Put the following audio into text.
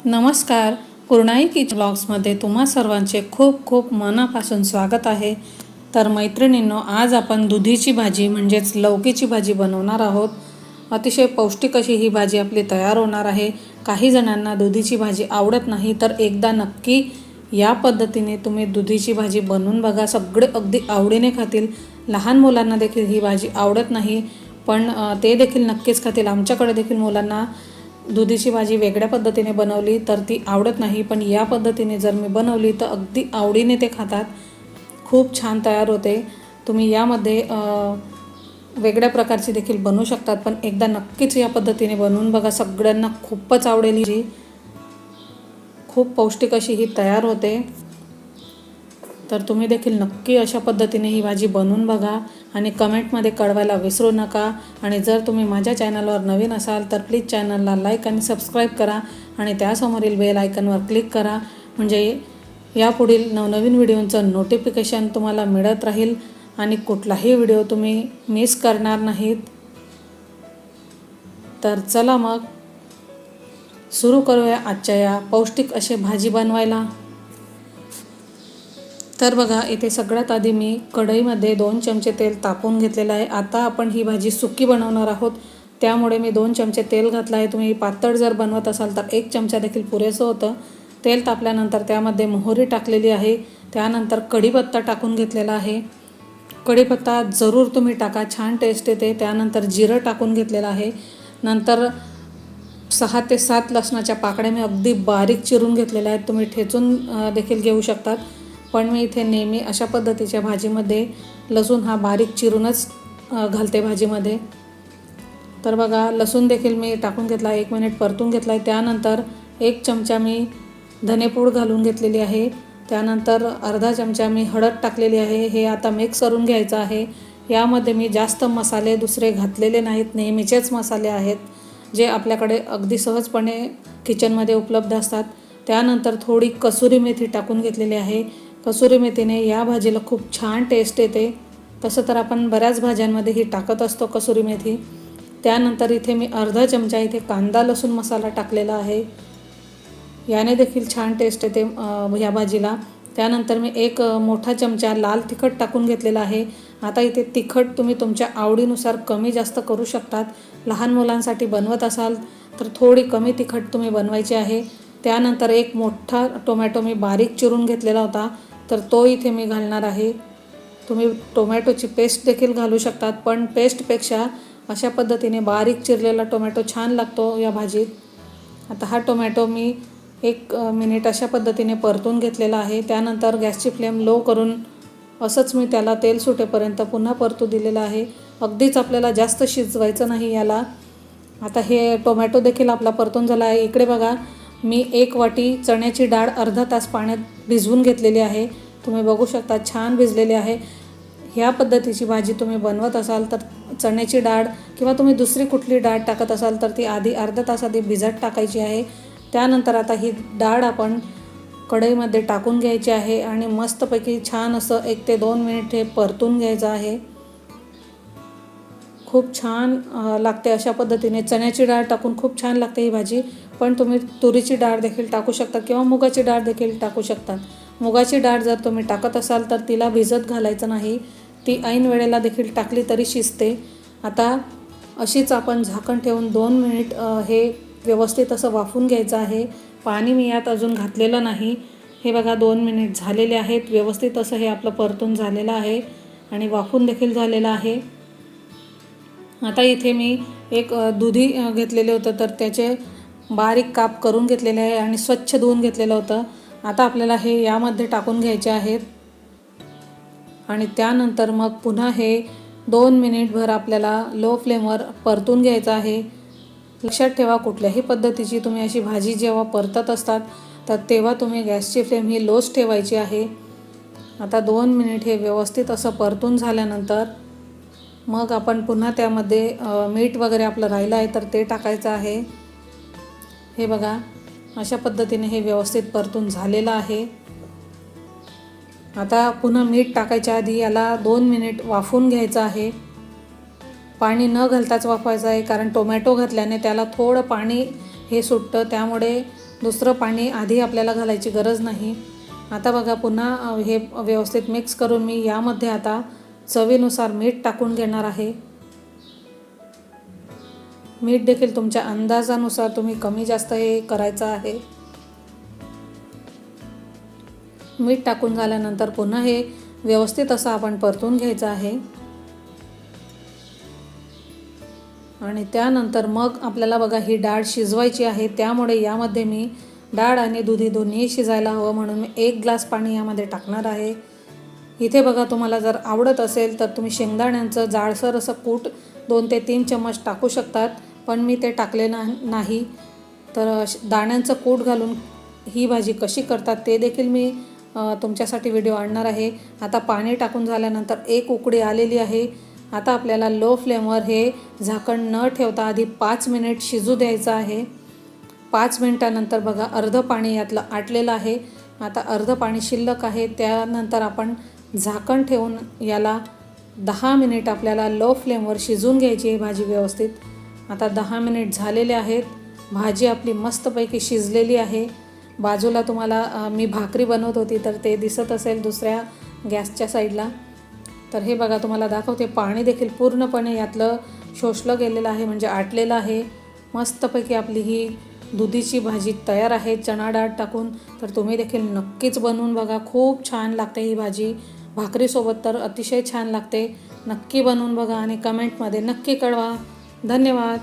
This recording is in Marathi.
नमस्कार. पूर्णाई किचन ब्लॉग्समध्ये तुम्हा सर्वांचे खूप खूप मनापासून स्वागत आहे. तर मैत्रिणींनो, आज आपण दुधीची भाजी म्हणजेच लौकीची भाजी बनवणार आहोत. अतिशय पौष्टिक अशी ही भाजी आपली तयार होणार आहे. काही जणांना दुधीची भाजी आवडत नाही, तर एकदा नक्की या पद्धतीने तुम्ही दुधीची भाजी बनवून बघा. सगळे अगदी आवडीने खातील. लहान मुलांना देखील ही भाजी आवडत नाही, पण ते देखील नक्कीच खातील. आमच्याकडे देखील मुलांना दुधीची भाजी वेगळ्या पद्धतीने बनवली तर ती आवडत नाही, पण या पद्धतीने जर मी बनवली तर अगदी आवडीने ते खातात. खूप छान तयार होते. तुम्ही यामध्ये वेगळ्या प्रकारची देखील बनवू शकतात, पण एकदा नक्कीच या पद्धतीने बनवून बघा. सगळ्यांना खूपच आवडेल ही भाजी. खूप पौष्टिक अशी ही तयार होते. तर तुम्ही देखील नक्की अशा पद्धतीने ही भाजी बनवून बघा आणि कमेंटमध्ये कळवायला विसरू नका. आणि जर तुम्ही माझ्या चॅनलवर नवीन असाल तर प्लीज चॅनलला लाईक आणि सबस्क्राईब करा आणि त्यासमोरील बेल आयकॉनवर क्लिक करा, म्हणजे यापुढील नवनवीन व्हिडिओचं नोटिफिकेशन तुम्हाला मिळत राहील आणि कुठलाही व्हिडिओ तुम्ही मिस करणार नाहीत. तर चला मग सुरू करूया आजच्या या पौष्टिक अशी भाजी बनवायला. तर बघा, इथे सगळ्यात आधी मी कढईमध्ये 2 चमचे तेल तापवून घेतलेलं आहे. आता आपण ही भाजी सुकी बनवणार आहोत, त्यामुळे मी 2 चमचे तेल घातलं आहे. तुम्ही पातळ जर बनवत असाल तर 1 चमचा देखील पुरेसं होतं. तेल तापल्यानंतर त्यामध्ये मोहरी टाकलेली आहे. त्यानंतर कढीपत्ता टाकून घेतलेला आहे. कढीपत्ता जरूर तुम्ही टाका, छान टेस्ट येते. त्यानंतर जिरं टाकून घेतलेलं आहे. नंतर 6 ते 7 लसणाच्या पाकळ्या मी अगदी बारीक चिरून घेतलेल्या आहेत. तुम्ही ठेचून देखील घेऊ शकतात, पण मी इथे नेहमी अशा पद्धतीच्या भाजीमध्ये लसूण हा बारीक चिरूनच घालते भाजीमध्ये. तर बघा, लसूण देखील मी टाकून घेतला, 1 मिनिट परतून घेतला आहे. त्यानंतर 1 चमचा मी धनेपूड घालून घेतलेली आहे. त्यानंतर अर्धा चमचा मी हळद टाकलेली आहे. हे आता मिक्स करून घ्यायचं आहे. यामध्ये मी जास्त मसाले दुसरे घातलेले नाहीत, नेहमीचेच मसाले आहेत जे आपल्याकडे अगदी सहजपणे किचनमध्ये उपलब्ध असतात. त्यानंतर थोडी कसुरी मेथी टाकून घेतलेली आहे. कसुरी मेथीने या भाजीला खूप छान टेस्ट येते. तसं तर आपण बऱ्याच भाज्यांमध्ये ही टाकत असतो कसुरी मेथी. त्यानंतर इथे मी अर्धा चमचा इथे कांदा लसूण मसाला टाकलेला आहे. याने देखील छान टेस्ट येते या भाजीला. त्यानंतर मी 1 मोठा चमचा लाल तिखट टाकून घेतलेला आहे. आता इथे तिखट तुम्ही तुमच्या आवडीनुसार कमी जास्त करू शकतात. लहान मुलांसाठी बनवत असाल तर थोडी कमी तिखट तुम्ही बनवायची आहे. त्यानंतर 1 मोठा टोमॅटो मी बारीक चिरून घेतलेला होता, तर तो इथे मी घालणार आहे. तुम्ही टोमॅटोची पेस्ट देखील घालू शकतात, पण पेस्टपेक्षा अशा पद्धतीने बारीक चिरलेला टोमॅटो छान लागतो या भाजीत. आता हा टोमॅटो मी 1 मिनिट अशा पद्धतीने परतून घेतलेला आहे. त्यानंतर गॅसची फ्लेम लो करून असंच मी त्याला तेल सुटेपर्यंत पुन्हा परतू दिलेलं आहे. अगदीच आपल्याला जास्त शिजवायचं नाही याला. आता हे टोमॅटो देखील आपला परतून झाला आहे. इकडे बघा, मी 1 वाटी चण्याची डाळ अर्धा तास पाण्यात भिजवून घेतलेली आहे. तुम्ही बघू शकता छान भिजलेली आहे. ह्या पद्धतीची भाजी तुम्ही बनवत असाल तर चण्याची डाळ किंवा तुम्ही दुसरी कुठली डाळ टाकत असाल तर ती आधी अर्धा तास आधी भिजत टाकायची आहे. त्यानंतर आता ही डाळ आपण कढईमध्ये टाकून घ्यायची आहे आणि मस्तपैकी छान असं 1 ते 2 मिनिट हे परतून घ्यायचं आहे. खूप छान लागते अशा पद्धतीने. चण्याची डाळ टाकून खूप छान लागते ही भाजी, पण तुम्ही तुरीची डाळ देखील टाकू शकता किंवा मुगाची डाळ देखील टाकू शकतात. मुगाची डाळ जर तुम्ही टाकत असाल तर तिला भिजत घालायचं नाही, ती ऐन वेळेला देखील टाकली तरी शिजते. आता अशीच आपण झाकण ठेवून 2 मिनिट हे व्यवस्थित असं वाफून घ्यायचं आहे. पाणी मी यात अजून घातलेलं नाही. हे बघा, 2 मिनिट झालेले आहेत. व्यवस्थित असं हे आपलं परतून झालेलं आहे आणि वाफून देखील झालेलं आहे. आता इथे मी 1 दुधी घेतलेले होतं, तर त्याचे बारीक काप करून घेतलेले आहे आणि स्वच्छ धुवून घेतलेलं होतं. आता आपल्याला हे यामध्ये टाकून घ्यायचे आहेत आणि त्यानंतर मग पुन्हा हे 2 मिनिटभर आपल्याला लो फ्लेमवर परतून घ्यायचं आहे. लक्षात ठेवा, कुठल्याही पद्धतीची तुम्ही अशी भाजी जेव्हा परतत असतात तर तेव्हा तुम्ही गॅसची फ्लेम ही लोच ठेवायची आहे. आता 2 मिनिट हे व्यवस्थित असं परतून झाल्यानंतर मग आपण पुन्हा त्यामध्ये मीठ वगैरे आपलं राहिलं आहे तर ते टाकायचं आहे. हे बघा, अशा पद्धतीने हे व्यवस्थित परतून झालेलं आहे. आता पुन्हा मीठ टाकायच्या आधी याला 2 मिनिट वाफवून घ्यायचं आहे. पाणी न घालताच वाफवायचं आहे, कारण टोमॅटो घातल्याने त्याला थोडं पाणी हे सुटतं, त्यामुळे दुसरं पाणी आधी आपल्याला घालायची गरज नाही. आता बघा पुन्हा हे व्यवस्थित मिक्स करून मी यामध्ये आता चवीनुसार मीठ टाकून घेणार आहे. मीठ देखील तुमच्या अंदाजानुसार तुम्ही कमी जास्त हे करायचं आहे. मीठ टाकून झाल्यानंतर पुन्हा हे व्यवस्थित असं आपण परतून घ्यायचं आहे. आणि त्यानंतर मग आपल्याला बघा ही डाळ शिजवायची आहे, त्यामुळे यामध्ये मी डाळ आणि दूध हे दोन्ही शिजायला हवं म्हणून मी 1 ग्लास पाणी यामध्ये टाकणार आहे. इथे बघा तुम्हाला जर आवडत असेल तर तुम्ही शेंगदाण्यांचं जाडसर असं कूट 2 ते 3 चम्मच टाकू शकतात, पण मी ते टाकले नाही. तर दाण्यांचं कूट घालून ही भाजी कशी करतात ते देखील मी तुमच्यासाठी व्हिडिओ आणणार आहे. आता पाणी टाकून झाल्यानंतर 1 उकळी आलेली आहे. आता आपल्याला लो फ्लेमवर हे झाकण न ठेवता आधी 5 मिनिट शिजू द्यायचं आहे. 5 मिनिटानंतर बघा अर्धं पाणी यातलं आटलेलं आहे. आता अर्धं पाणी शिल्लक आहे. त्यानंतर आपण झाकण ठेवून याला 10 मिनिट आपल्याला लो फ्लेमवर शिजून घ्यायची आहे भाजी व्यवस्थित. आता 10 मिनिट झालेले आहेत. भाजी आपली मस्तपैकी शिजलेली आहे. बाजूला तुम्हाला मी भाकरी बनवत होती तर ते दिसत असेल दुसऱ्या गॅसच्या साईडला. तर हे बघा तुम्हाला दाखवते, पाणी देखील पूर्णपणे यातलं शोषलं गेलेलं आहे, म्हणजे आटलेलं आहे. मस्तपैकी आपली ही दुधीची भाजी तयार आहे चणा डाळ टाकून. तर तुम्ही देखील नक्कीच बनवून बघा, खूप छान लागते ही भाजी. भाकरीसोबत तर अतिशय छान लागते. नक्की बनवून बघा आणि कमेंटमध्ये नक्की कळवा. धन्यवाद.